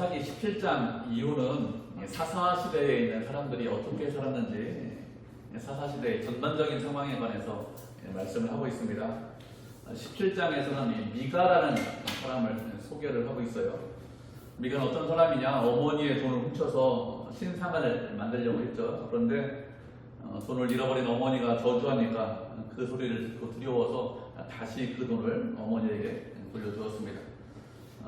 사사기 17장 이후는 사사시대에 있는 사람들이 어떻게 살았는지 사사시대의 전반적인 상황에 관해서 말씀을 하고 있습니다. 17장에서는 미가라는 사람을 소개를 하고 있어요. 미가는 어떤 사람이냐? 어머니의 돈을 훔쳐서 신상을 만들려고 했죠. 그런데 돈을 잃어버린 어머니가 저주하니까 그 소리를 듣고 두려워서 다시 그 돈을 어머니에게 돌려주었습니다.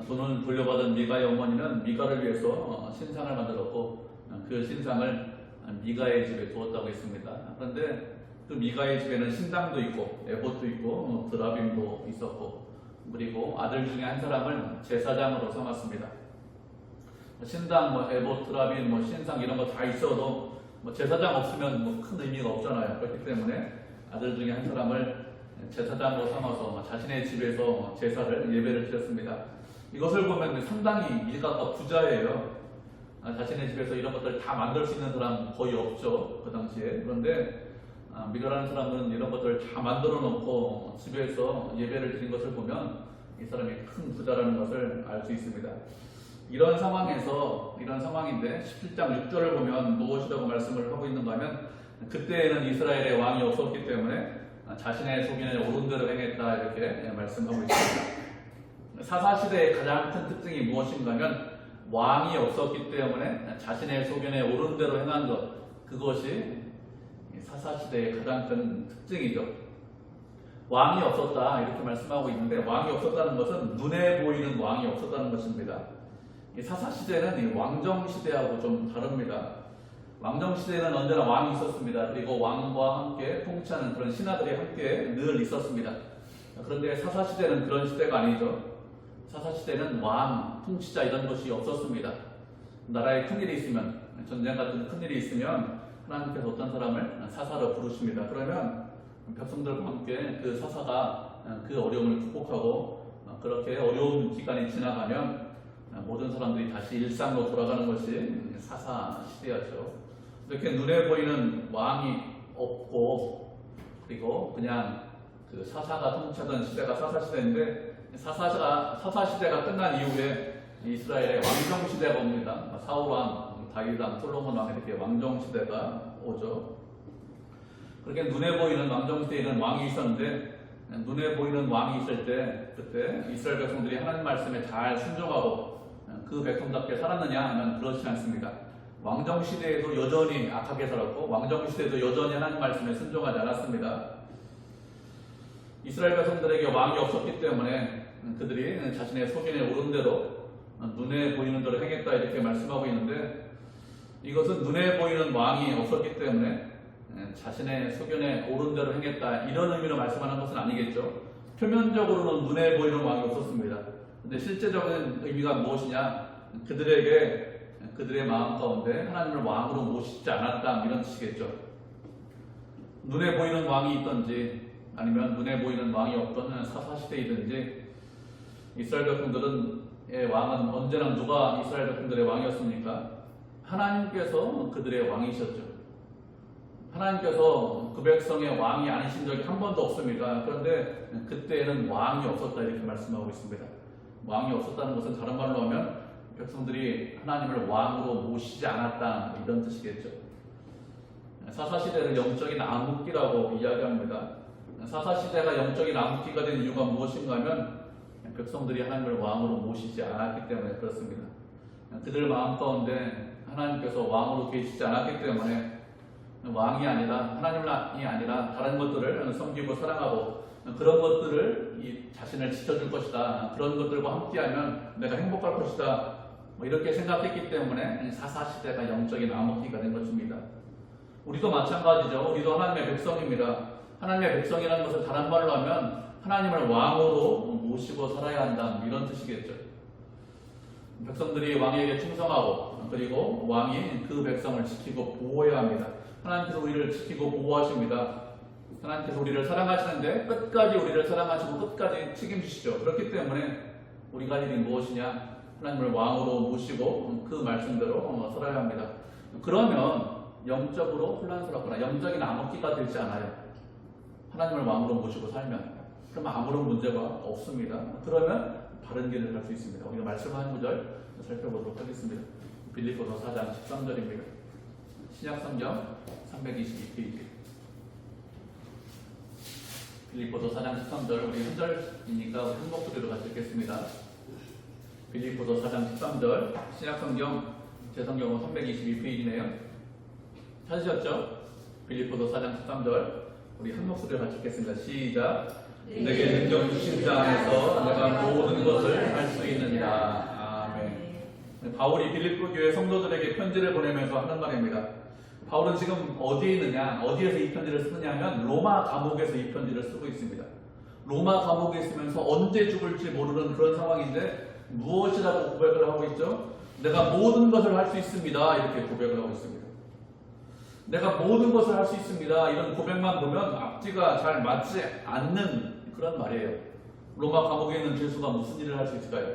돈을 돌려받은 미가의 어머니는 미가를 위해서 신상을 만들었고 그 신상을 미가의 집에 두었다고 했습니다. 그런데 그 미가의 집에는 신당도 있고 에봇도 있고 드라빔도 있었고 그리고 아들 중에 한 사람을 제사장으로 삼았습니다. 신당, 에봇, 드라빔, 신상 이런 거 다 있어도 제사장 없으면 큰 의미가 없잖아요. 그렇기 때문에 아들 중에 한 사람을 제사장으로 삼아서 자신의 집에서 제사를 예배를 드렸습니다. 이것을 보면 상당히 미가가 부자예요. 자신의 집에서 이런 것들을 다 만들 수 있는 사람 거의 없죠. 그 당시에. 그런데 미가라는 사람은 이런 것들을 다 만들어 놓고 집에서 예배를 드린 것을 보면 이 사람이 큰 부자라는 것을 알 수 있습니다. 이런 상황인데 17장 6절을 보면 무엇이라고 말씀을 하고 있는가 하면 그때에는 이스라엘의 왕이 없었기 때문에 자신의 소견에 옳은 대로 행했다 이렇게 말씀하고 있습니다. 사사시대의 가장 큰 특징이 무엇인가 하면 왕이 없었기 때문에 자신의 소견에 옳은 대로 행한 것, 그것이 사사시대의 가장 큰 특징이죠. 왕이 없었다 이렇게 말씀하고 있는데 왕이 없었다는 것은 눈에 보이는 왕이 없었다는 것입니다. 이 사사시대는 왕정시대하고 좀 다릅니다. 왕정시대에는 언제나 왕이 있었습니다. 그리고 왕과 함께 통치하는 그런 신하들이 함께 늘 있었습니다. 그런데 사사시대는 그런 시대가 아니죠. 사사시대는 왕, 통치자 이런 것이 없었습니다. 나라에 큰일이 있으면, 전쟁 같은 큰일이 있으면 하나님께서 어떤 사람을 사사로 부르십니다. 그러면 백성들과 함께 그 사사가 그 어려움을 극복하고 그렇게 어려운 기간이 지나가면 모든 사람들이 다시 일상으로 돌아가는 것이 사사시대였죠. 이렇게 눈에 보이는 왕이 없고 그리고 그냥 그 사사가 통치하던 시대가 사사시대인데 사사시대가 끝난 이후에 이스라엘의 왕정시대가 옵니다. 사울왕, 다윗왕, 솔로몬왕 이렇게 왕정시대가 오죠. 그렇게 눈에 보이는 왕정시대에는 왕이 있었는데 눈에 보이는 왕이 있을 때 그때 이스라엘 백성들이 하나님 말씀에 잘 순종하고 그 백성답게 살았느냐 하면 그렇지 않습니다. 왕정시대에도 여전히 악하게 살았고 왕정시대에도 여전히 하나님 말씀에 순종하지 않았습니다. 이스라엘 백성들에게 왕이 없었기 때문에 그들이 자신의 소견에 옳은 대로 눈에 보이는 대로 행했다 이렇게 말씀하고 있는데 이것은 눈에 보이는 왕이 없었기 때문에 자신의 소견에 옳은 대로 행했다 이런 의미로 말씀하는 것은 아니겠죠. 표면적으로는 눈에 보이는 왕이 없었습니다. 근데 실제적인 의미가 무엇이냐? 그들의 마음 가운데 하나님을 왕으로 모시지 않았다 이런 뜻이겠죠. 눈에 보이는 왕이 있든지 아니면 눈에 보이는 왕이 없던 사사시대이든지 이스라엘 백성들의 왕은 언제나 누가 이스라엘 백성들의 왕이었습니까? 하나님께서 그들의 왕이셨죠. 하나님께서 그 백성의 왕이 아니신 적이 한 번도 없습니다. 그런데 그때에는 왕이 없었다 이렇게 말씀하고 있습니다. 왕이 없었다는 것은 다른 말로 하면 백성들이 하나님을 왕으로 모시지 않았다 이런 뜻이겠죠. 사사시대를 영적인 암흑기라고 이야기합니다. 사사시대가 영적인 암흑기가 된 이유가 무엇인가 하면 백성들이 하나님을 왕으로 모시지 않았기 때문에 그렇습니다. 그들 마음 가운데 하나님께서 왕으로 계시지 않았기 때문에 왕이 아니라 하나님이 아니라 다른 것들을 섬기고 사랑하고 그런 것들을 자신을 지켜줄 것이다. 그런 것들과 함께하면 내가 행복할 것이다. 이렇게 생각했기 때문에 사사시대가 영적인 암흑기가 된 것입니다. 우리도 마찬가지죠. 우리도 하나님의 백성입니다. 하나님의 백성이라는 것을 다른 말로 하면 하나님을 왕으로 모시고 살아야 한다 이런 뜻이겠죠. 백성들이 왕에게 충성하고 그리고 왕이 그 백성을 지키고 보호해야 합니다. 하나님께서 우리를 지키고 보호하십니다. 하나님께서 우리를 사랑하시는데 끝까지 우리를 사랑하시고 끝까지 책임지시죠. 그렇기 때문에 우리가 할 일이 무엇이냐? 하나님을 왕으로 모시고 그 말씀대로 살아야 합니다. 그러면 영적으로 혼란스럽거나 영적인 암흑기가 되지 않아요. 하나님을 왕으로 모시고 살면. 그러면 아무런 문제가 없습니다. 그러면 바른 길을 갈 수 있습니다. 우리가 말씀한 구절 살펴보도록 하겠습니다. 빌립보서 4장 13절입니다. 신약성경 322페이지. 빌립보서 4장 13절, 우리 한 절이니까 한 목소리로 같이 읽겠습니다. 빌립보서 4장 13절, 신약성경 제 성경은 322페이지네요. 찾으셨죠? 빌립보서 4장 13절, 우리 한 목소리로 같이 읽겠습니다. 시작. 내게 능력 주신 자 안에서 내가 모든 것을 할 수 있느니라. 아멘. 바울이 빌립보 교회 성도들에게 편지를 보내면서 하는 말입니다. 바울은 지금 어디에 있느냐, 어디에서 이 편지를 쓰느냐면 로마 감옥에서 이 편지를 쓰고 있습니다. 로마 감옥에 있으면서 언제 죽을지 모르는 그런 상황인데 무엇이라고 고백을 하고 있죠? 내가 모든 것을 할 수 있습니다. 이렇게 고백을 하고 있습니다. 내가 모든 것을 할 수 있습니다. 이런 고백만 보면 앞뒤가 잘 맞지 않는 그런 말이에요. 로마 감옥에 있는 죄수가 무슨 일을 할 수 있을까요?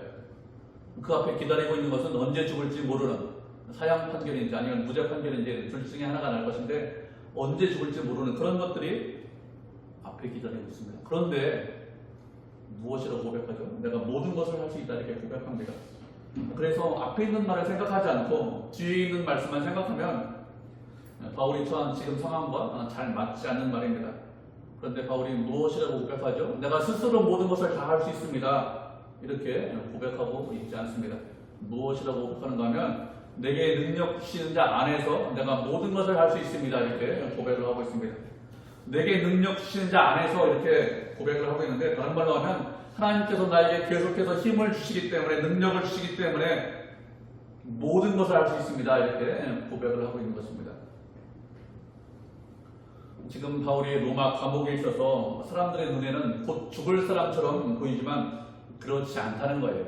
그 앞에 기다리고 있는 것은 언제 죽을지 모르는 사형 판결인지 아니면 무죄 판결인지 둘 중에 하나가 날 것인데 언제 죽을지 모르는 그런 것들이 앞에 기다리고 있습니다. 그런데 무엇이라고 고백하죠? 내가 모든 것을 할 수 있다 이렇게 고백합니다. 그래서 앞에 있는 말을 생각하지 않고 뒤에 있는 말씀만 생각하면 바울이 처한 지금 상황과 잘 맞지 않는 말입니다. 그런데 바울이 무엇이라고 고백하죠? 내가 스스로 모든 것을 다 할 수 있습니다. 이렇게 고백하고 있지 않습니다. 무엇이라고 고백하는가 하면 내게 능력 주시는 자 안에서 내가 모든 것을 할 수 있습니다. 이렇게 고백을 하고 있습니다. 내게 능력 주시는 자 안에서 이렇게 고백을 하고 있는데 다른 말로 하면 하나님께서 나에게 계속해서 힘을 주시기 때문에 능력을 주시기 때문에 모든 것을 할 수 있습니다. 이렇게 고백을 하고 있는 것입니다. 지금 바울이 로마 감옥에 있어서 사람들의 눈에는 곧 죽을 사람처럼 보이지만 그렇지 않다는 거예요.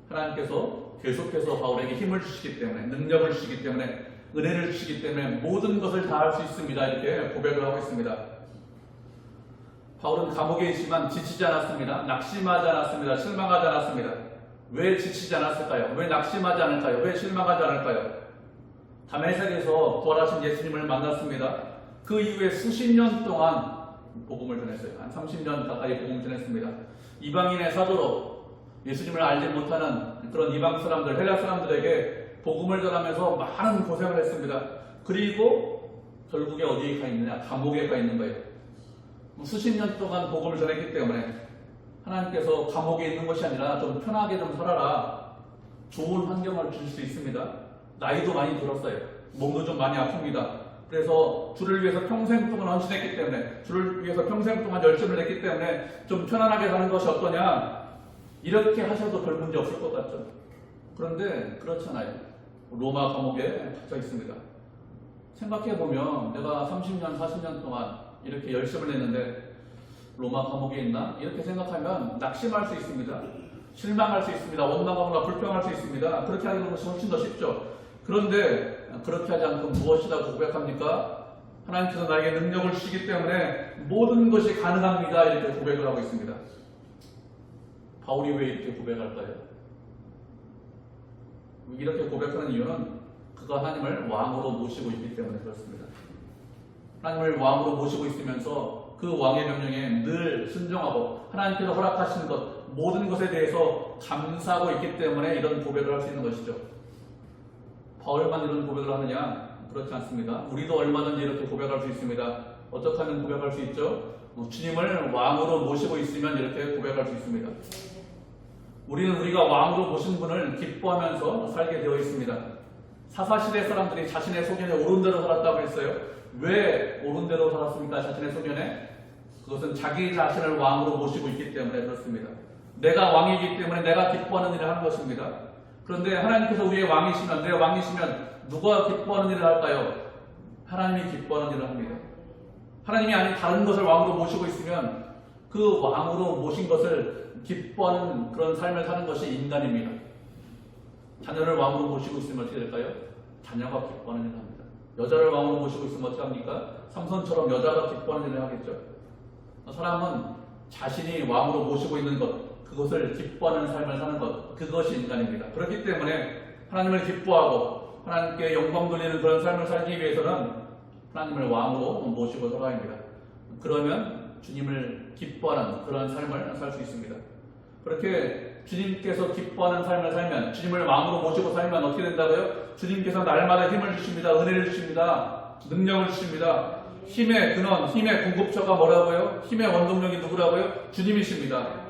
하나님께서 계속해서 바울에게 힘을 주시기 때문에 능력을 주시기 때문에 은혜를 주시기 때문에 모든 것을 다 할 수 있습니다. 이렇게 고백을 하고 있습니다. 바울은 감옥에 있지만 지치지 않았습니다. 낙심하지 않았습니다. 실망하지 않았습니다. 왜 지치지 않았을까요? 왜 낙심하지 않을까요? 왜 실망하지 않을까요? 다메섹에서 부활하신 예수님을 만났습니다. 그 이후에 수십 년 동안 복음을 전했어요. 한 30년 가까이 복음을 전했습니다. 이방인의 사도로 예수님을 알지 못하는 그런 이방 사람들, 헬라 사람들에게 복음을 전하면서 많은 고생을 했습니다. 그리고 결국에 어디에 가 있느냐? 감옥에 가 있는 거예요. 수십 년 동안 복음을 전했기 때문에 하나님께서 감옥에 있는 것이 아니라 좀 편하게 좀 살아라. 좋은 환경을 줄 수 있습니다. 나이도 많이 들었어요. 몸도 좀 많이 아픕니다. 그래서 주를 위해서 평생 동안 헌신했기 때문에 주를 위해서 평생 동안 열심을 냈기 때문에 좀 편안하게 사는 것이 어떠냐 이렇게 하셔도 별 문제 없을 것 같죠. 그런데 그렇잖아요. 로마 감옥에 갇혀 있습니다. 생각해보면 내가 30년 40년 동안 이렇게 열심을 냈는데 로마 감옥에 있나? 이렇게 생각하면 낙심할 수 있습니다. 실망할 수 있습니다. 원망하거나 불평할 수 있습니다. 그렇게 하는 것이 훨씬 더 쉽죠. 그런데 그렇게 하지 않고 무엇이라고 고백합니까? 하나님께서 나에게 능력을 주시기 때문에 모든 것이 가능합니다. 이렇게 고백을 하고 있습니다. 바울이 왜 이렇게 고백할까요? 이렇게 고백하는 이유는 그가 하나님을 왕으로 모시고 있기 때문에 그렇습니다. 하나님을 왕으로 모시고 있으면서 그 왕의 명령에 늘 순종하고 하나님께서 허락하시는 것 모든 것에 대해서 감사하고 있기 때문에 이런 고백을 할 수 있는 것이죠. 바울만 이런 고백을 하느냐? 그렇지 않습니다. 우리도 얼마든지 이렇게 고백할 수 있습니다. 어떻게 하면 고백할 수 있죠? 주님을 왕으로 모시고 있으면 이렇게 고백할 수 있습니다. 우리는 우리가 왕으로 모신 분을 기뻐하면서 살게 되어 있습니다. 사사시대 사람들이 자신의 소견에 옳은 대로 살았다고 했어요. 왜 옳은 대로 살았습니까? 자신의 소견에? 그것은 자기 자신을 왕으로 모시고 있기 때문에 그렇습니다. 내가 왕이기 때문에 내가 기뻐하는 일을 하는 것입니다. 그런데 하나님께서 우리의 왕이시면, 내 왕이시면 누가 기뻐하는 일을 할까요? 하나님이 기뻐하는 일을 합니다. 하나님이 아닌 다른 것을 왕으로 모시고 있으면 그 왕으로 모신 것을 기뻐하는 그런 삶을 사는 것이 인간입니다. 자녀를 왕으로 모시고 있으면 어떻게 될까요? 자녀가 기뻐하는 일을 합니다. 여자를 왕으로 모시고 있으면 어떻게 합니까? 삼손처럼 여자가 기뻐하는 일을 하겠죠. 사람은 자신이 왕으로 모시고 있는 것, 그것을 기뻐하는 삶을 사는 것, 그것이 인간입니다. 그렇기 때문에 하나님을 기뻐하고 하나님께 영광 돌리는 그런 삶을 살기 위해서는 하나님을 왕으로 모시고 살아야 합니다. 그러면 주님을 기뻐하는 그런 삶을 살 수 있습니다. 그렇게 주님께서 기뻐하는 삶을 살면, 주님을 마음으로 모시고 살면 어떻게 된다고요? 주님께서 날마다 힘을 주십니다. 은혜를 주십니다. 능력을 주십니다. 힘의 근원, 힘의 공급처가 뭐라고요? 힘의 원동력이 누구라고요? 주님이십니다.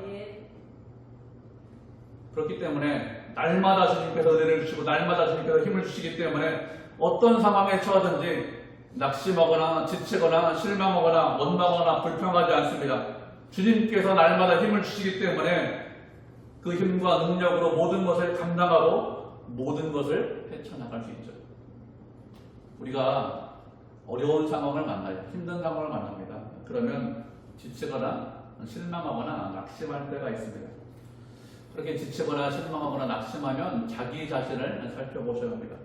그렇기 때문에 날마다 주님께서 은혜를 주시고 날마다 주님께서 힘을 주시기 때문에 어떤 상황에 처하든지 낙심하거나 지치거나 실망하거나 원망하거나 불평하지 않습니다. 주님께서 날마다 힘을 주시기 때문에 그 힘과 능력으로 모든 것을 감당하고 모든 것을 헤쳐나갈 수 있죠. 우리가 어려운 상황을 만나요. 힘든 상황을 만납니다. 그러면 지치거나 실망하거나 낙심할 때가 있습니다. 그렇게 지치거나 실망하거나 낙심하면 자기 자신을 살펴보셔야 합니다.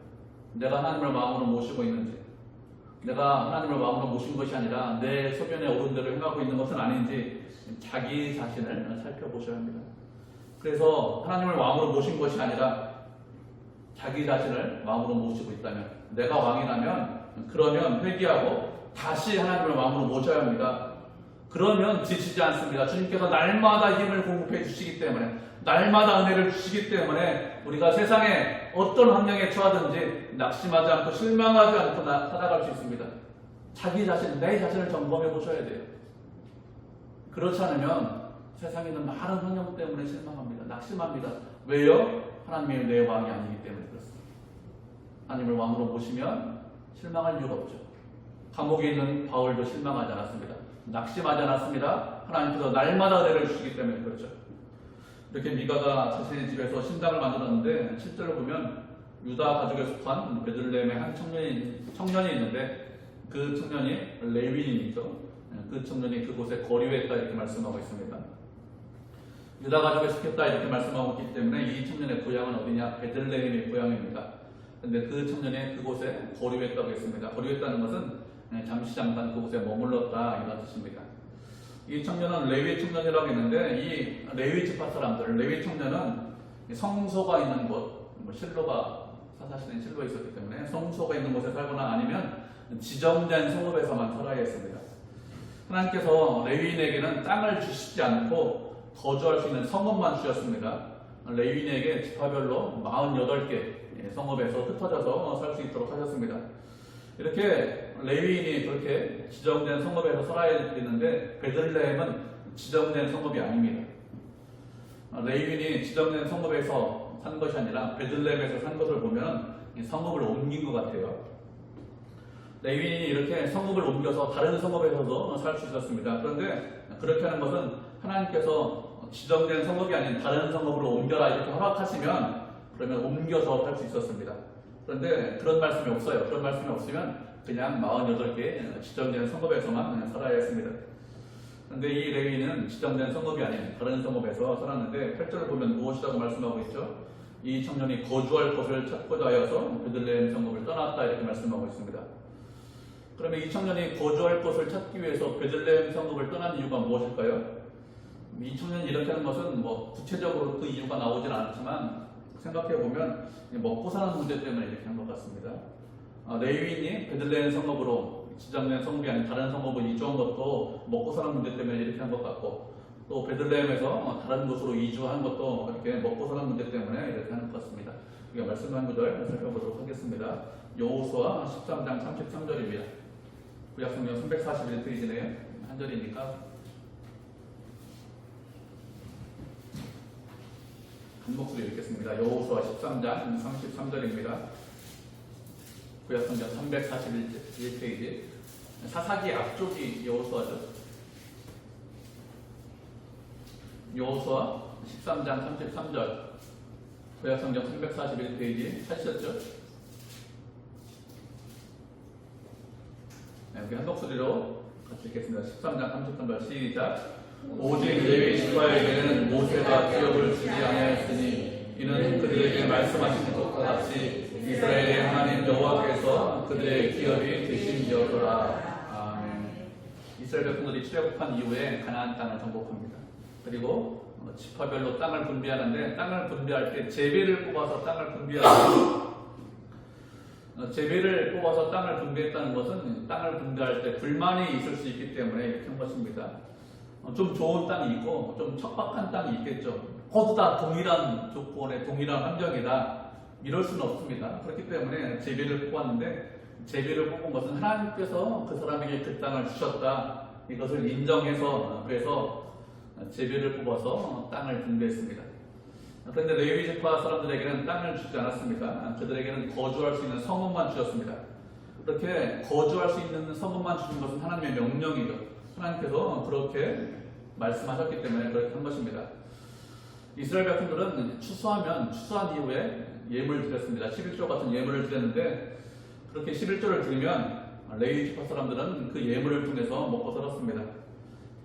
내가 하나님을 마음으로 모시고 있는지, 내가 하나님을 마음으로 모신 것이 아니라 내 소변에 오른 대로 행하고 있는 것은 아닌지 자기 자신을 살펴보셔야 합니다. 그래서 하나님을 마음으로 모신 것이 아니라 자기 자신을 마음으로 모시고 있다면, 내가 왕이라면 그러면 회개하고 다시 하나님을 마음으로 모셔야 합니다. 그러면 지치지 않습니다. 주님께서 날마다 힘을 공급해 주시기 때문에, 날마다 은혜를 주시기 때문에 우리가 세상에 어떤 환경에 처하든지 낙심하지 않고 실망하지 않고 살아갈 수 있습니다. 자기 자신, 내 자신을 점검해 보셔야 돼요. 그렇지 않으면 세상에 있는 많은 환경 때문에 실망합니다. 낙심합니다. 왜요? 하나님이 내 왕이 아니기 때문에 그렇습니다. 하나님을 왕으로 모시면 실망할 이유가 없죠. 감옥에 있는 바울도 실망하지 않았습니다. 낙심하지 않았습니다. 하나님께서 날마다 은혜를 주시기 때문에 그렇죠. 이렇게 미가가 자신의 집에서 신당을 만들었는데 실제로 보면 유다 가족에 속한 베들레헴의 한 청년이 있는데 그 청년이 레위인이죠. 그 청년이 그곳에 거류했다 이렇게 말씀하고 있습니다. 유다 가족에 속했다 이렇게 말씀하고 있기 때문에 이 청년의 고향은 어디냐? 베들레헴의 고향입니다. 그런데 그 청년이 그곳에 거류했다고 했습니다. 거류했다는 것은 잠깐 그곳에 머물렀다 이런 뜻입니다. 이 청년은 레위 청년이라고 했는데 이 레위 지파 사람들, 레위 청년은 성소가 있는 곳, 실로가 사사시대에 실로에 있었기 때문에 성소가 있는 곳에 살거나 아니면 지정된 성읍에서만 살아야 했습니다. 하나님께서 레위인에게는 땅을 주시지 않고 거주할 수 있는 성읍만 주셨습니다. 레위인에게 지파별로 48개 성읍에서 흩어져서 살 수 있도록 하셨습니다. 이렇게 레위인이 그렇게 지정된 성읍에서 살아야 되는데 베들레헴은 지정된 성읍이 아닙니다. 레위인이 지정된 성읍에서 산 것이 아니라 베들레헴에서 산 것을 보면 성읍을 옮긴 것 같아요. 레위인이 이렇게 성읍을 옮겨서 다른 성읍에서도 살 수 있었습니다. 그런데 그렇게 하는 것은 하나님께서 지정된 성읍이 아닌 다른 성읍으로 옮겨라 이렇게 허락하시면 그러면 옮겨서 살 수 있었습니다. 그런데 그런 말씀이 없어요. 그런 말씀이 없으면 그냥 48개 지정된 성읍에서만 그냥 살아야 했습니다. 그런데 이 레위인은 지정된 성읍이 아닌 다른 성읍에서 살았는데 8절을 보면 무엇이라고 말씀하고 있죠? 이 청년이 거주할 곳을 찾고자 하여서 베들레헴 성읍을 떠났다 이렇게 말씀하고 있습니다. 그러면 이 청년이 거주할 곳을 찾기 위해서 베들레헴 성읍을 떠난 이유가 무엇일까요? 이 청년이 이렇게 하는 것은 구체적으로 그 이유가 나오진 않지만 생각해보면 먹고 사는 문제 때문에 이렇게 한 것 같습니다. 레위인이 베들레헴 성읍으로 지정된 성읍이 아닌 다른 성읍으로 이주한 것도 먹고 사는 문제 때문에 이렇게 한 것 같고, 또 베들레헴에서 다른 곳으로 이주한 것도 이렇게 먹고 사는 문제 때문에 이렇게 하는 것 같습니다. 우리가 말씀 한 구절 살펴보도록 하겠습니다. 여호수아 13장 33절입니다. 구약성경 341페이지네요. 한 절이니까 한 목소리 읽겠습니다. 여호수아 13장 33절입니다. 구약성경 341페이지. 사사기 앞쪽이 여호수아죠. 여호수아 13장 33절. 구약성경 341페이지 찾으셨죠? 네, 우리 한 목소리로 같이 읽겠습니다. 13장 33절 시작. 오직 레위 지파에게는 모세가 기업을 주지 아니하였으니 이는 그들에게 말씀하신 것과 같이 이스라엘의 하나님 여호와께서 그들의 기업이 되심이었더라. 아멘. 이스라엘 백성들이 출애굽한 이후에 가나안 땅을 정복합니다. 그리고 지파별로 땅을 분배하는데 땅을 분배할 때 제비를 뽑아서 땅을 분배하는 제비를 뽑아서 땅을 분배했다는 것은 땅을 분배할 때 불만이 있을 수 있기 때문에 이렇게 한 것입니다. 좀 좋은 땅이 있고 좀 척박한 땅이 있겠죠. 모두 다 동일한 조건에 동일한 환경이다 이럴 수는 없습니다. 그렇기 때문에 제비를 뽑았는데 제비를 뽑은 것은 하나님께서 그 사람에게 그 땅을 주셨다 이것을 인정해서 그래서 제비를 뽑아서 땅을 분배했습니다. 그런데 레위 지파 사람들에게는 땅을 주지 않았습니다. 그들에게는 거주할 수 있는 성읍만 주셨습니다. 그렇게 거주할 수 있는 성읍만 주는 것은 하나님의 명령이죠. 하나님께서 그렇게 말씀하셨기 때문에 그렇게 한 것입니다. 이스라엘 백성들은 추수한 이후에 예물을 드렸습니다. 11조 같은 예물을 드렸는데 그렇게 11조를 드리면 레위 지파 사람들은 그 예물을 통해서 먹고 살았습니다.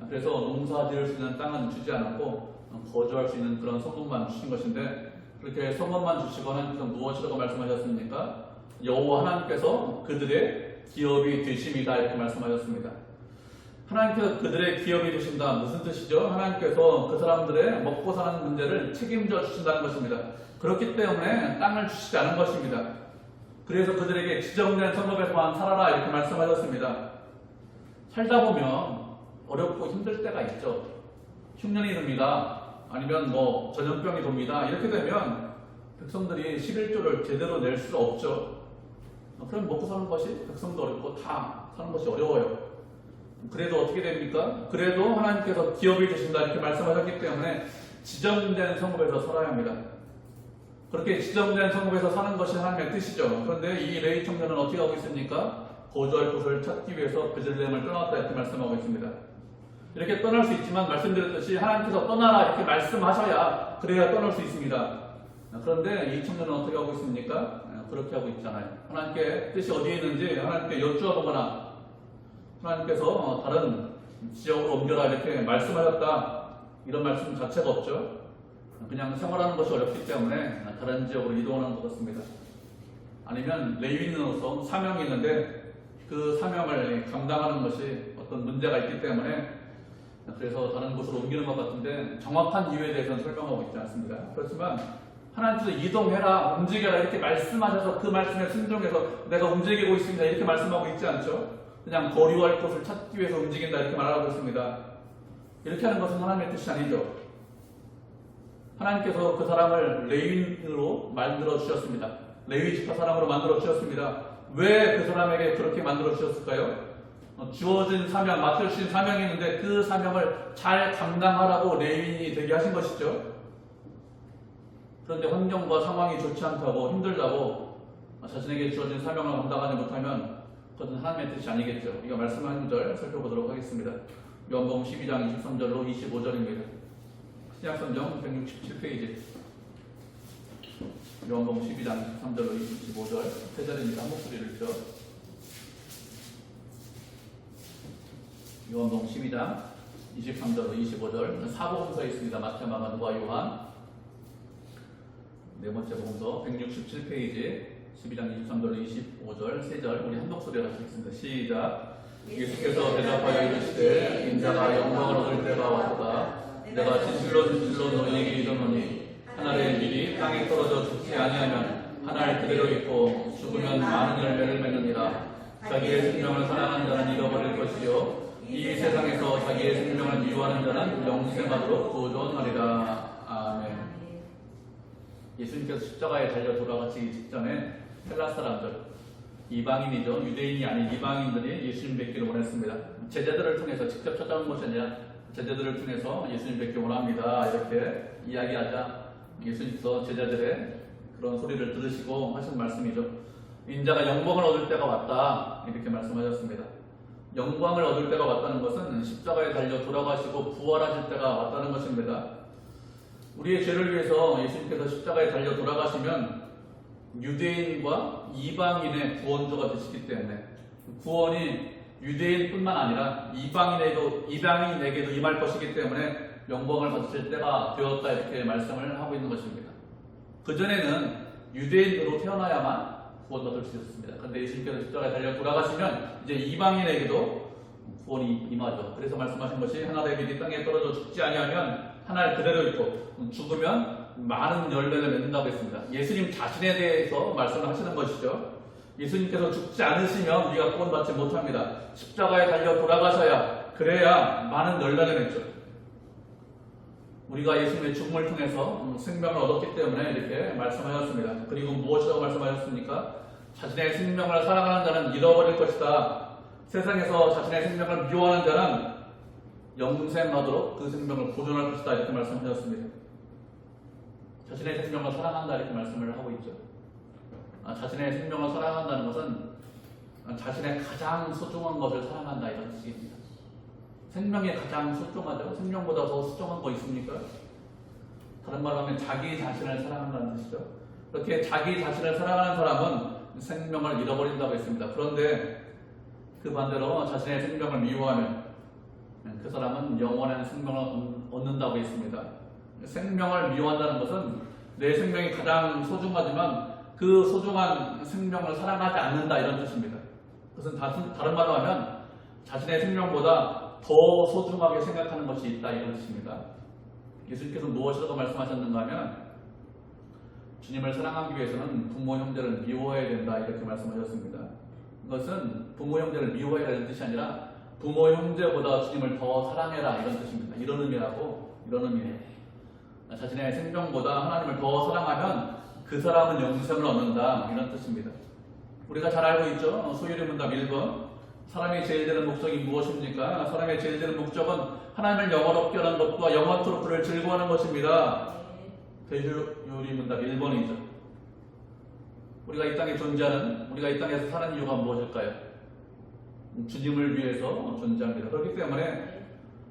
그래서 농사 지을 수 있는 땅은 주지 않았고 거주할 수 있는 그런 성읍만 주신 것인데 그렇게 성읍만 주시고 하나님께서 무엇이라고 말씀하셨습니까? 여호와 하나님께서 그들의 기업이 되심이다 이렇게 말씀하셨습니다. 하나님께서 그들의 기업이 되신다 무슨 뜻이죠? 하나님께서 그 사람들의 먹고 사는 문제를 책임져 주신다는 것입니다. 그렇기 때문에 땅을 주시지 않은 것입니다. 그래서 그들에게 지정된 성읍에서만 살아라 이렇게 말씀하셨습니다. 살다 보면 어렵고 힘들 때가 있죠. 흉년이 듭니다. 아니면 전염병이 돕니다. 이렇게 되면 백성들이 11조를 제대로 낼 수 없죠. 그럼 먹고 사는 것이 백성도 어렵고 다 사는 것이 어려워요. 그래도 어떻게 됩니까? 그래도 하나님께서 기업이 되신다 이렇게 말씀하셨기 때문에 지정된 성읍에서 살아야 합니다. 그렇게 지정된 성읍에서 사는 것이 하나님의 뜻이죠. 그런데 이 레위 청년은 어떻게 하고 있습니까? 거주할 곳을 찾기 위해서 베들레헴을 떠났다 이렇게 말씀하고 있습니다. 이렇게 떠날 수 있지만 말씀드렸듯이 하나님께서 떠나라 이렇게 말씀하셔야 그래야 떠날 수 있습니다. 그런데 이 청년은 어떻게 하고 있습니까? 그렇게 하고 있잖아요. 하나님께 뜻이 어디에 있는지 하나님께 여쭈어보거나 하나님께서 다른 지역으로 옮겨라 이렇게 말씀하셨다 이런 말씀 자체가 없죠. 그냥 생활하는 것이 어렵기 때문에 다른 지역으로 이동하는 것 같습니다. 아니면 레위인으로서 사명이 있는데 그 사명을 감당하는 것이 어떤 문제가 있기 때문에 그래서 다른 곳으로 옮기는 것 같은데 정확한 이유에 대해서는 설명하고 있지 않습니다. 그렇지만 하나님께서 이동해라 움직여라 이렇게 말씀하셔서 그 말씀에 순종해서 내가 움직이고 있습니다 이렇게 말씀하고 있지 않죠. 그냥 거류할 곳을 찾기 위해서 움직인다 이렇게 말하고 있습니다. 이렇게 하는 것은 하나님의 뜻이 아니죠. 하나님께서 그 사람을 레위인으로 만들어 주셨습니다. 레위 지파 사람으로 만들어 주셨습니다. 왜 그 사람에게 그렇게 만들어 주셨을까요? 주어진 사명, 맡겨주신 사명이 있는데 그 사명을 잘 감당하라고 레위인이 되게 하신 것이죠. 그런데 환경과 상황이 좋지 않다고 힘들다고 자신에게 주어진 사명을 감당하지 못하면 그것은 하나님의 뜻이 아니겠죠. 이거 말씀 한 구절 살펴보도록 하겠습니다. 요한복음 12장 23절로 25절입니다. 신약성경 167페이지 요한복음 12장 23절로 25절 세 절입니다. 한 목소리를 읽죠. 요한복음 12장 23절로 25절 사복음서에 있습니다. 마태, 마가, 누가, 요한 네 번째 복음서 167페이지 12장 23절로 25절 세 절 우리 한 목소리로 하시겠습니다. 시작. 예수께서 대답하여 이르시되 인자가 영광을 얻을 때가 왔도다. 내가 진실로 너희에게 이르노니 한 알의 밀이 땅에 떨어져 죽지 아니하면 한 알 그대로 있고 죽으면 많은 열매를 맺느니라. 자기의 생명을 사랑하는 자는 잃어버릴 것이요 이 세상에서 자기의 생명을 미워하는 자는 영생하도록 구원하리라. 아멘. 예수님께서 십자가에 달려 돌아가시기 직전에 헬라 사람들, 이방인이죠. 유대인이 아닌 이방인들이 예수님 뵙기를 원했습니다. 제자들을 통해서 직접 찾아온 것이 아니라 제자들을 통해서 예수님 뵙기 원합니다. 이렇게 이야기하자 예수님께서 제자들의 그런 소리를 들으시고 하신 말씀이죠. 인자가 영광을 얻을 때가 왔다. 이렇게 말씀하셨습니다. 영광을 얻을 때가 왔다는 것은 십자가에 달려 돌아가시고 부활하실 때가 왔다는 것입니다. 우리의 죄를 위해서 예수님께서 십자가에 달려 돌아가시면 유대인과 이방인의 구원조가 되시기 때문에 구원이 유대인뿐만 아니라 이방인에게도 임할 것이기 때문에 영광을 받으실 때가 되었다 이렇게 말씀을 하고 있는 것입니다. 그전에는 유대인으로 태어나야만 구원받을 수 있었습니다. 그런데 예수님께서 십자가에 달려 돌아가시면 이제 이방인에게도 구원이 임하죠. 그래서 말씀하신 것이 한 알의 밀이 땅에 떨어져 죽지 아니하면 한 알 그대로 있고 죽으면 많은 열매를 맺는다고 했습니다. 예수님 자신에 대해서 말씀을 하시는 것이죠. 예수님께서 죽지 않으시면 우리가 구원받지 못합니다. 십자가에 달려 돌아가셔야 그래야 많은 열매를 맺죠. 우리가 예수님의 죽음을 통해서 생명을 얻었기 때문에 이렇게 말씀하셨습니다. 그리고 무엇이라고 말씀하셨습니까? 자신의 생명을 사랑하는 자는 잃어버릴 것이다. 세상에서 자신의 생명을 미워하는 자는 영생하도록 그 생명을 보존할 것이다. 이렇게 말씀하셨습니다. 자신의 생명을 사랑한다 이렇게 말씀을 하고 있죠. 자신의 생명을 사랑한다는 것은 자신의 가장 소중한 것을 사랑한다 이런 뜻입니다. 생명이 가장 소중하죠. 생명보다 더 소중한 거 있습니까? 다른 말로 하면 자기 자신을 사랑한다는 뜻이죠. 그렇게 자기 자신을 사랑하는 사람은 생명을 잃어버린다고 했습니다. 그런데 그 반대로 자신의 생명을 미워하면 그 사람은 영원한 생명을 얻는다고 했습니다. 생명을 미워한다는 것은 내 생명이 가장 소중하지만 그 소중한 생명을 사랑하지 않는다 이런 뜻입니다. 그것은 다른 말로 하면 자신의 생명보다 더 소중하게 생각하는 것이 있다 이런 뜻입니다. 예수님께서 무엇이라고 말씀하셨는가 하면 주님을 사랑하기 위해서는 부모 형제를 미워해야 된다 이렇게 말씀하셨습니다. 그것은 부모 형제를 미워해야 하는 뜻이 아니라 부모 형제보다 주님을 더 사랑해라 이런 뜻입니다. 이런 의미예요. 자신의 생명보다 하나님을 더 사랑하면 그 사람은 영생을 얻는다 이런 뜻입니다. 우리가 잘 알고 있죠. 소유리 문답 1번. 사람의 제일 되는 목적이 무엇입니까? 사람의 제일 되는 목적은 하나님을 영원롭게 하는 것과 영원토록 그를 즐거워하는 것입니다. 대유리 문답 1번이죠. 우리가 이 땅에 존재하는, 우리가 이 땅에서 사는 이유가 무엇일까요? 주님을 위해서 존재합니다. 그렇기 때문에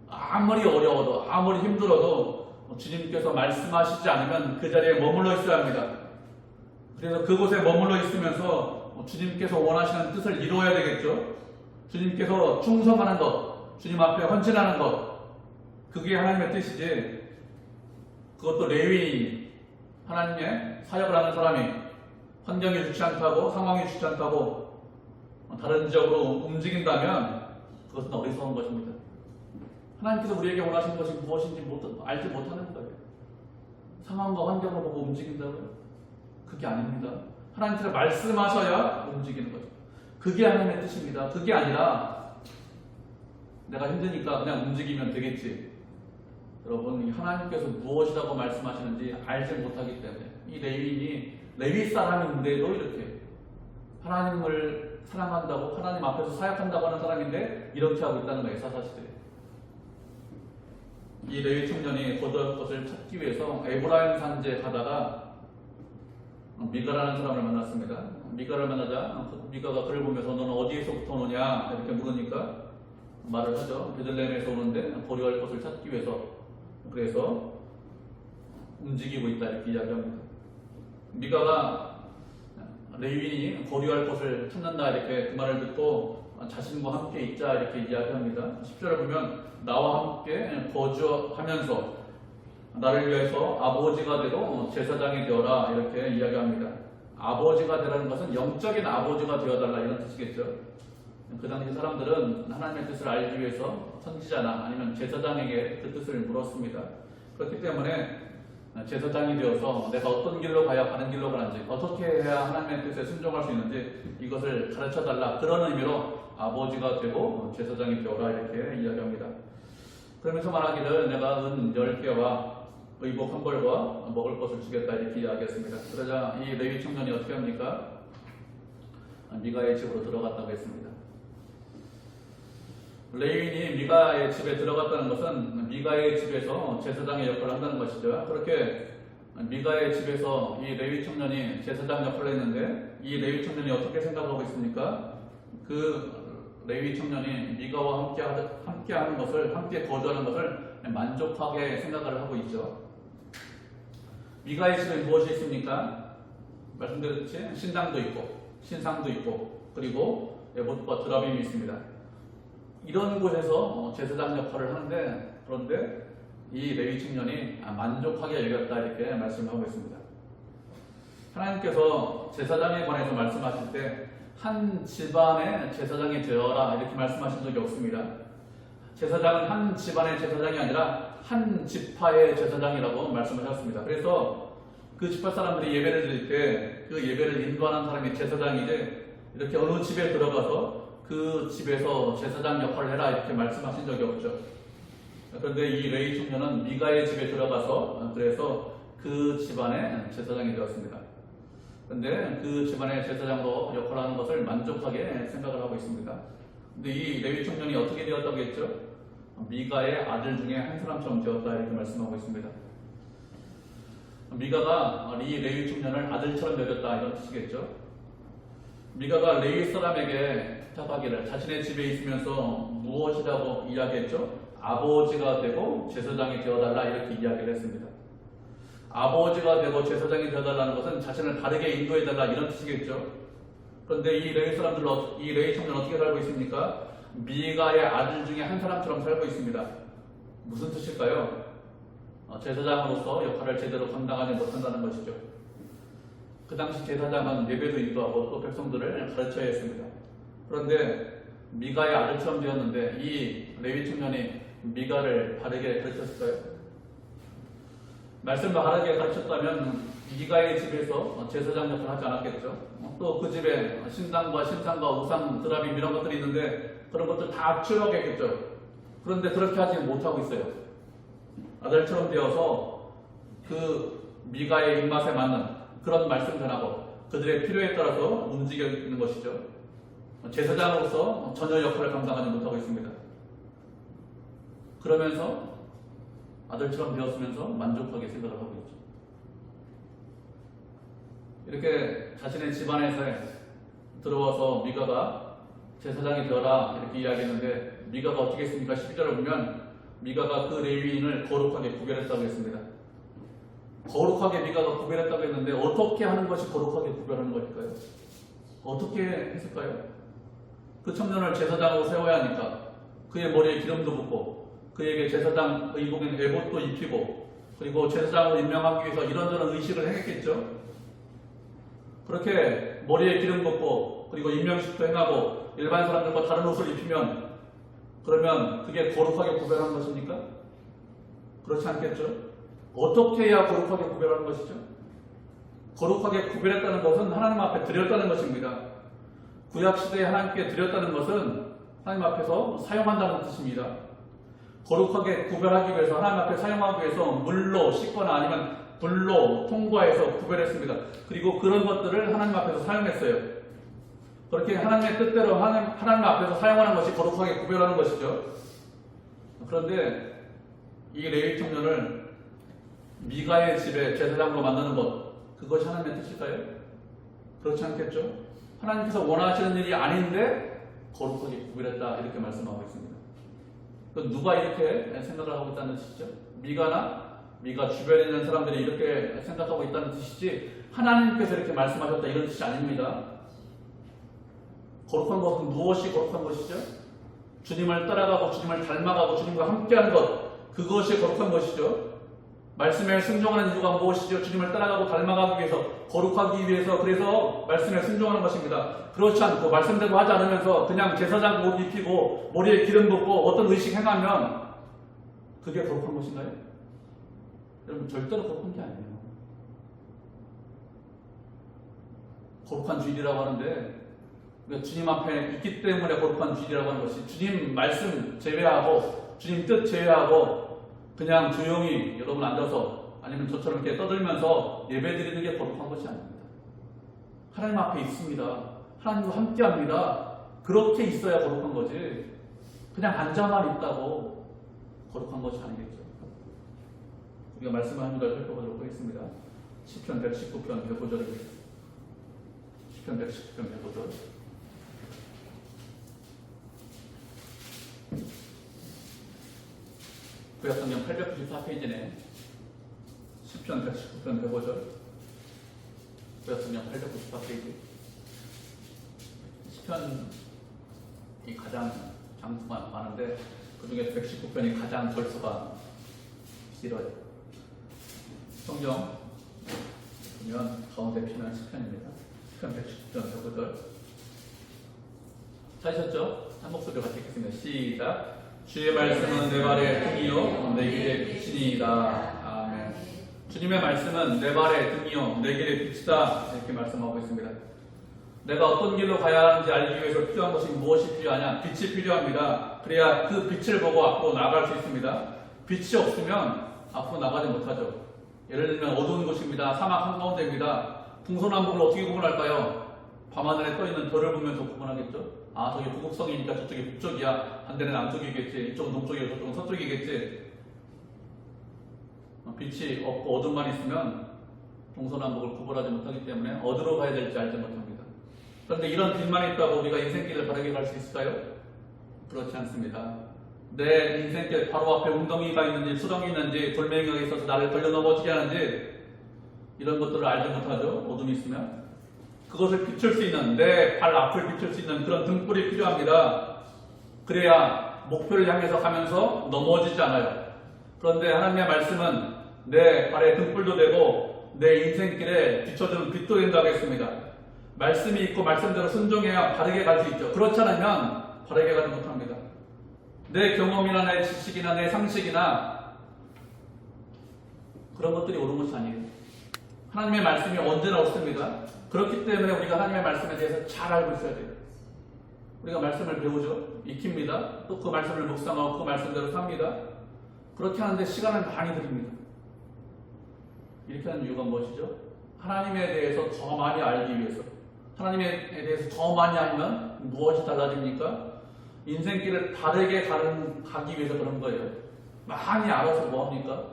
아무리 어려워도 아무리 힘들어도 주님께서 말씀하시지 않으면 그 자리에 머물러 있어야 합니다. 그래서 그곳에 머물러 있으면서 주님께서 원하시는 뜻을 이루어야 되겠죠. 주님께서 충성하는 것, 주님 앞에 헌신하는 것, 그게 하나님의 뜻이지. 그것도 레위인이 하나님의 사역을 하는 사람이 환경이 좋지 않다고, 상황이 좋지 않다고 다른 지역으로 움직인다면 그것은 어리석은 것입니다. 하나님께서 우리에게 원하시는 것이 무엇인지 알지 못하는 거예요. 상황과 환경을 보고 움직인다고요? 그게 아닙니다. 하나님께서 말씀하셔야 움직이는 거죠. 그게 하나님의 뜻입니다. 그게 아니라 내가 힘드니까 그냥 움직이면 되겠지. 여러분, 하나님께서 무엇이라고 말씀하시는지 알지 못하기 때문에 이 레위인이 레위 사람인데도 이렇게 하나님을 사랑한다고, 하나님 앞에서 사역한다고 하는 사람인데 이렇게 하고 있다는 거예요. 사사시대에. 이 레위 청년이 거두할 것을 찾기 위해서 에브라임 산지에 가다가 미가라는 사람을 만났습니다. 미가를 만나자 미가가 그를 보면서 너는 어디에서부터 오느냐 이렇게 물으니까 말을 하죠. 베들레헴에서 오는데 거류할 것을 찾기 위해서, 그래서 움직이고 있다 이렇게 이야기합니다. 미가가 레위인이 거류할 것을 찾는다 이렇게 그 말을 듣고 자신과 함께 있자 이렇게 이야기합니다. 10절을 보면 나와 함께 거주하면서 나를 위해서 아버지가 되고 제사장이 되어라 이렇게 이야기합니다. 아버지가 되라는 것은 영적인 아버지가 되어달라 이런 뜻이겠죠. 그 당시 사람들은 하나님의 뜻을 알기 위해서 선지자나 아니면 제사장에게 그 뜻을 물었습니다. 그렇기 때문에 제사장이 되어서 내가 어떤 길로 가야 가는 길로 가는지, 어떻게 해야 하나님의 뜻에 순종할 수 있는지 이것을 가르쳐달라, 그런 의미로 아버지가 되고 제사장이 되어라 이렇게 이야기합니다. 그러면서 말하기를 내가 은 10개와 의복 한 벌과 먹을 것을 주겠다 이렇게 이야기했습니다. 그러자 이 레위 청년이 어떻게 합니까? 미가의 집으로 들어갔다고 했습니다. 레위인이 미가의 집에 들어갔다는 것은 미가의 집에서 제사장의 역할을 한다는 것이죠. 그렇게 미가의 집에서 이 레위 청년이 제사장 역할을 했는데 이 레위 청년이 어떻게 생각하고 있습니까? 그 레위 청년이 미가와 함께하는 것을, 함께 거주하는 것을 만족하게 생각을 하고 있죠. 미가의 집에 무엇이 있습니까? 말씀드렸듯이 신당도 있고 신상도 있고 그리고 에봇과 드라빔이 있습니다. 이런 곳에서 제사장 역할을 하는데, 그런데 이 레위 청년이 만족하게 여겼다 이렇게 말씀하고 있습니다. 하나님께서 제사장에 관해서 말씀하실 때 한 집안의 제사장이 되어라 이렇게 말씀하신 적이 없습니다. 제사장은 한 집안의 제사장이 아니라 한 지파의 제사장이라고 말씀하셨습니다. 그래서 그 지파 사람들이 예배를 드릴 때 그 예배를 인도하는 사람이 제사장이지, 이렇게 어느 집에 들어가서 그 집에서 제사장 역할을 해라 이렇게 말씀하신 적이 없죠. 그런데 이 레위 청년은 미가의 집에 들어가서 그래서 그 집안의 제사장이 되었습니다. 그런데 그 집안의 제사장으로 역할을 하는 것을 만족하게 생각을 하고 있습니다. 근데 이 레위 청년이 어떻게 되었다고 했죠? 미가의 아들 중에 한 사람처럼 되었다 이렇게 말씀하고 있습니다. 미가가 이 레위 청년을 아들처럼 여겼다 이런 뜻이겠죠. 미가가 레위 사람에게 부탁하기를 자신의 집에 있으면서 무엇이라고 이야기했죠? 아버지가 되고 제사장이 되어달라 이렇게 이야기를 했습니다. 아버지가 되고 제사장이 되어달라는 것은 자신을 바르게 인도해달라 이런 뜻이겠죠. 그런데 이 레위 사람들, 이 레위 청년 어떻게 살고 있습니까? 미가의 아들 중에 한 사람처럼 살고 있습니다. 무슨 뜻일까요? 제사장으로서 역할을 제대로 감당하지 못한다는 것이죠. 그 당시 제사장은 예배도 인도하고 또 백성들을 가르쳐야 했습니다. 그런데 미가의 아들처럼 되었는데 이 레위 청년이 미가를 바르게 가르쳤을까요? 말씀을 바르게 가르쳤다면 미가의 집에서 제사장 역할을 하지 않았겠죠. 또 그 집에 신당과 신상과 우상, 드라빔 이런 것들이 있는데 그런 것들 다 치워가겠죠. 그런데 그렇게 하지 못하고 있어요. 아들처럼 되어서 그 미가의 입맛에 맞는 그런 말씀 전하고 그들의 필요에 따라서 움직여 있는 것이죠. 제사장으로서 전혀 역할을 감당하지 못하고 있습니다. 그러면서 아들처럼 되었으면서 만족하게 생각을 하고 있죠. 이렇게 자신의 집안에서 들어와서 미가가 제사장이 되어라 이렇게 이야기했는데 미가가 어떻게 했습니까? 12절을 보면 미가가 그 레위인을 거룩하게 구별했다고 했습니다. 거룩하게 미가가 구별했다고 했는데 어떻게 하는 것이 거룩하게 구별하는 것일까요? 어떻게 했을까요? 그 청년을 제사장으로 세워야 하니까 그의 머리에 기름도 붓고 그에게 제사장 의복인 에봇도 입히고 그리고 제사장으로 임명하기 위해서 이런저런 의식을 행했겠죠. 그렇게 머리에 기름 붓고 그리고 임명식도 행하고 일반 사람들과 다른 옷을 입히면 그러면 그게 거룩하게 구별한 것입니까? 그렇지 않겠죠. 어떻게 해야 거룩하게 구별하는 것이죠? 거룩하게 구별했다는 것은 하나님 앞에 드렸다는 것입니다. 구약시대에 하나님께 드렸다는 것은 하나님 앞에서 사용한다는 뜻입니다. 거룩하게 구별하기 위해서 하나님 앞에 사용하기 위해서 물로 씻거나 아니면 불로 통과해서 구별했습니다. 그리고 그런 것들을 하나님 앞에서 사용했어요. 그렇게 하나님의 뜻대로 하나님 앞에서 사용하는 것이 거룩하게 구별하는 것이죠. 그런데 이 레위 청년을 미가의 집에 제사장으로 만드는 것, 그것이 하나님의 뜻일까요? 그렇지 않겠죠? 하나님께서 원하시는 일이 아닌데 거룩하게 구별했다 이렇게 말씀하고 있습니다. 누가 이렇게 생각을 하고 있다는 뜻이죠? 미가 주변에 있는 사람들이 이렇게 생각하고 있다는 뜻이지 하나님께서 이렇게 말씀하셨다 이런 뜻이 아닙니다. 거룩한 것은 무엇이 거룩한 것이죠? 주님을 따라가고 주님을 닮아가고 주님과 함께하는 것, 그것이 거룩한 것이죠. 말씀에 순종하는 이유가 무엇이죠? 주님을 따라가고 닮아가기 위해서, 거룩하기 위해서, 그래서 말씀에 순종하는 것입니다. 그렇지 않고 말씀대로 하지 않으면서 그냥 제사장 옷 입히고 머리에 기름 붓고 어떤 의식 행하면 그게 거룩한 것인가요? 여러분, 절대로 거룩한 게 아니에요. 거룩한 주일이라고 하는데 주님 앞에 있기 때문에 거룩한 주일이라고 하는 것이 주님 말씀 제외하고 주님 뜻 제외하고 그냥 조용히 여러분 앉아서 아니면 저처럼 이렇게 떠들면서 예배드리는 게 거룩한 것이 아닙니다. 하나님 앞에 있습니다. 하나님과 함께합니다. 그렇게 있어야 거룩한 거지 그냥 앉아만 있다고 거룩한 것이 아니겠죠. 우리가 말씀을 한 구절 살펴보도록 하겠습니다. 시편 119편 105절입니다. 시편 119편 105절. 구약성경 894페이지네. 시편 119편 105절. 구약성경 894페이지. 시편이 가장 장수가 많은데 그 중에 119편이 가장 절수가 길어요. 성경 보면 가운데 편한 시편입니다. 시편 119편 105절. 찾으셨죠? 한 목소리로 같이 읽겠습니다. 시작. 주의 말씀은 내 발의 등이요 내 길의 빛이니이다. 아멘. 주님의 말씀은 내 발의 등이요 내 길의 빛이다 이렇게 말씀하고 있습니다. 내가 어떤 길로 가야 하는지 알기 위해서 필요한 것이 무엇이 필요하냐? 빛이 필요합니다. 그래야 그 빛을 보고 앞으로 나아갈 수 있습니다. 빛이 없으면 앞으로 나가지 못하죠. 예를 들면 어두운 곳입니다. 사막 한가운데입니다. 동서남북을 어떻게 구분할까요? 밤하늘에 떠있는 별을 보면서 구분하겠죠. 아, 저기 북극성이니까 저쪽이 북쪽이야. 반대는 남쪽이겠지. 이쪽은 동쪽이고 저쪽은 서쪽이겠지. 빛이 없고 어둠만 있으면 동서남북을 구분하지 못하기 때문에 어디로 가야 될지 알지 못합니다. 그런데 이런 빛만 있다고 우리가 인생길을 바르게 갈 수 있을까요? 그렇지 않습니다. 내 인생길 바로 앞에 웅덩이가 있는지 수렁이 있는지 돌멩이가 있어서 나를 걸려 넘어지게 하는지 이런 것들을 알지 못하죠. 어둠이 있으면. 그것을 비출 수 있는, 내 발 앞을 비출 수 있는 그런 등불이 필요합니다. 그래야 목표를 향해서 가면서 넘어지지 않아요. 그런데 하나님의 말씀은 내 발에 등불도 되고 내 인생길에 비춰주는 빛도 된다고 했습니다. 말씀이 있고 말씀대로 순종해야 바르게 갈 수 있죠. 그렇지 않으면 바르게 가지 못합니다. 내 경험이나 내 지식이나 내 상식이나 그런 것들이 옳은 것이 아니에요. 하나님의 말씀이 언제나 옳습니다. 그렇기 때문에 우리가 하나님의 말씀에 대해서 잘 알고 있어야 돼요. 우리가 말씀을 배우죠. 익힙니다. 또 그 말씀을 묵상하고 그 말씀대로 삽니다. 그렇게 하는데 시간을 많이 들입니다. 이렇게 하는 이유가 무엇이죠? 하나님에 대해서 더 많이 알기 위해서. 하나님에 대해서 더 많이 알면 무엇이 달라집니까? 인생길을 바르게 가기 위해서 그런 거예요. 많이 알아서 뭐합니까?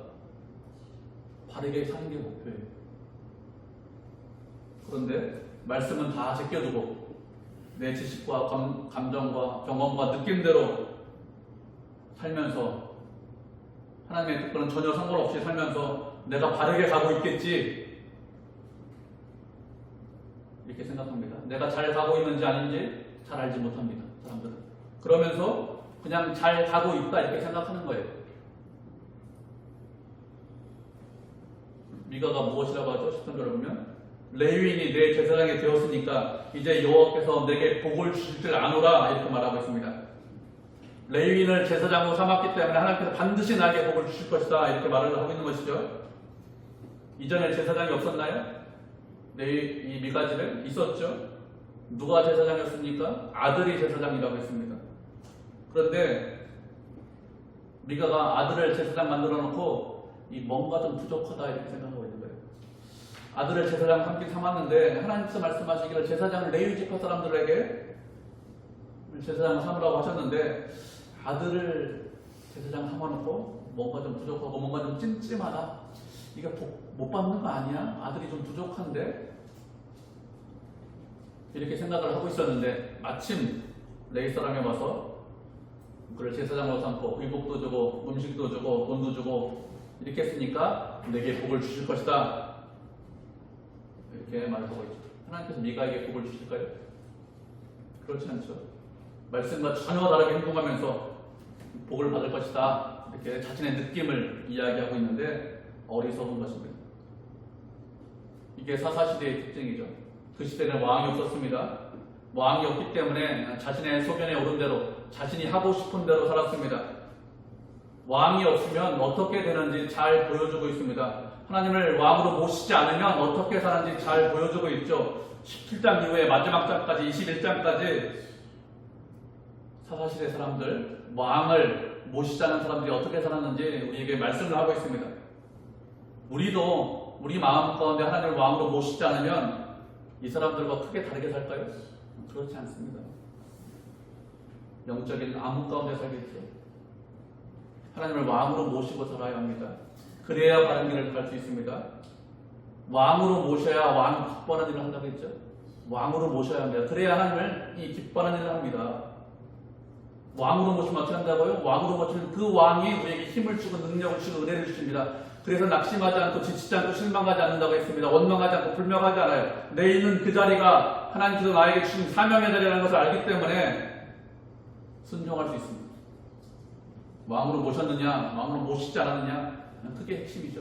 바르게 사는 게 목표예요. 그런데 말씀은 다 제껴두고 내 지식과 감정과 경험과 느낌대로 살면서 하나님의 뜻과는 전혀 상관없이 살면서 내가 바르게 가고 있겠지 이렇게 생각합니다. 내가 잘 가고 있는지 아닌지 잘 알지 못합니다. 사람들은. 그러면서 그냥 잘 가고 있다 이렇게 생각하는 거예요. 미가가 무엇이라고 하죠? 10절을 보면 레위인이 내 제사장이 되었으니까 이제 여호와께서 내게 복을 주실 줄 아노라 이렇게 말하고 있습니다. 레위인을 제사장으로 삼았기 때문에 하나님께서 반드시 나에게 복을 주실 것이다 이렇게 말을 하고 있는 것이죠. 이전에 제사장이 없었나요? 이 미가 집에 있었죠. 누가 제사장이었습니까? 아들이 제사장이라고 했습니다. 그런데 미가가 아들을 제사장 만들어 놓고 뭔가 좀 부족하다 이렇게 생각하고 있는 거예요. 아들을 제사장 함께 삼았는데 하나님께서 말씀하시기를 제사장을 레위 지파 사람들에게 제사장을 삼으라고 하셨는데 아들을 제사장 삼아놓고 뭔가 좀 부족하고 뭔가 좀 찜찜하다. 이게 복 못 받는 거 아니야? 아들이 좀 부족한데? 이렇게 생각을 하고 있었는데 마침 레위 사람이 와서 그를 제사장으로 삼고 의복도 주고 음식도 주고 돈도 주고 이렇게 했으니까 내게 복을 주실 것이다. 이렇게 말하고 있죠. 하나님께서 미가에게 복을 주실까요? 그렇지 않죠. 말씀과 전혀 다르게 행동하면서 복을 받을 것이다. 이렇게 자신의 느낌을 이야기하고 있는데 어리석은 것입니다. 이게 사사시대의 특징이죠. 그 시대는 왕이 없었습니다. 왕이 없기 때문에 자신의 소견에 오른 대로 자신이 하고 싶은 대로 살았습니다. 왕이 없으면 어떻게 되는지 잘 보여주고 있습니다. 하나님을 왕으로 모시지 않으면 어떻게 사는지 잘 보여주고 있죠. 17장 이후에 마지막 장까지 21장까지 사사시대 사람들, 왕을 모시지 않은 사람들이 어떻게 살았는지 우리에게 말씀을 하고 있습니다. 우리도 우리 마음 가운데 하나님을 왕으로 모시지 않으면 이 사람들과 크게 다르게 살까요? 그렇지 않습니다. 영적인 암흑 가운데 살겠죠. 하나님을 왕으로 모시고 살아야 합니다. 그래야 바른 길을 갈 수 있습니다. 왕으로 모셔야 왕이 기뻐하는 일을 한다고 했죠. 왕으로 모셔야 합니다. 그래야 하나님을 기뻐하는 일을 합니다. 왕으로 모시면 어떻게 한다고요? 왕으로 모시면 그 왕이 우리에게 힘을 주고 능력을 주고 은혜를 주십니다. 그래서 낙심하지 않고 지치지 않고 실망하지 않는다고 했습니다. 원망하지 않고 불명하지 않아요. 내 있는 그 자리가 하나님께서 나에게 주신 사명의 자리라는 것을 알기 때문에 순종할 수 있습니다. 왕으로 모셨느냐, 왕으로 모시지 않았느냐, 그게 핵심이죠.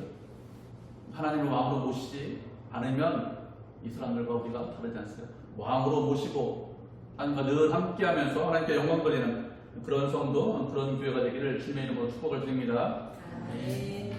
하나님을 왕으로 모시지 않으면 이 사람들과 우리가 다르지 않습니다. 왕으로 모시고 하나님과 늘 함께하면서 하나님께 영광 돌리는 그런 성도, 그런 교회가 되기를 주님의 이름으로 축복을 드립니다. 아멘.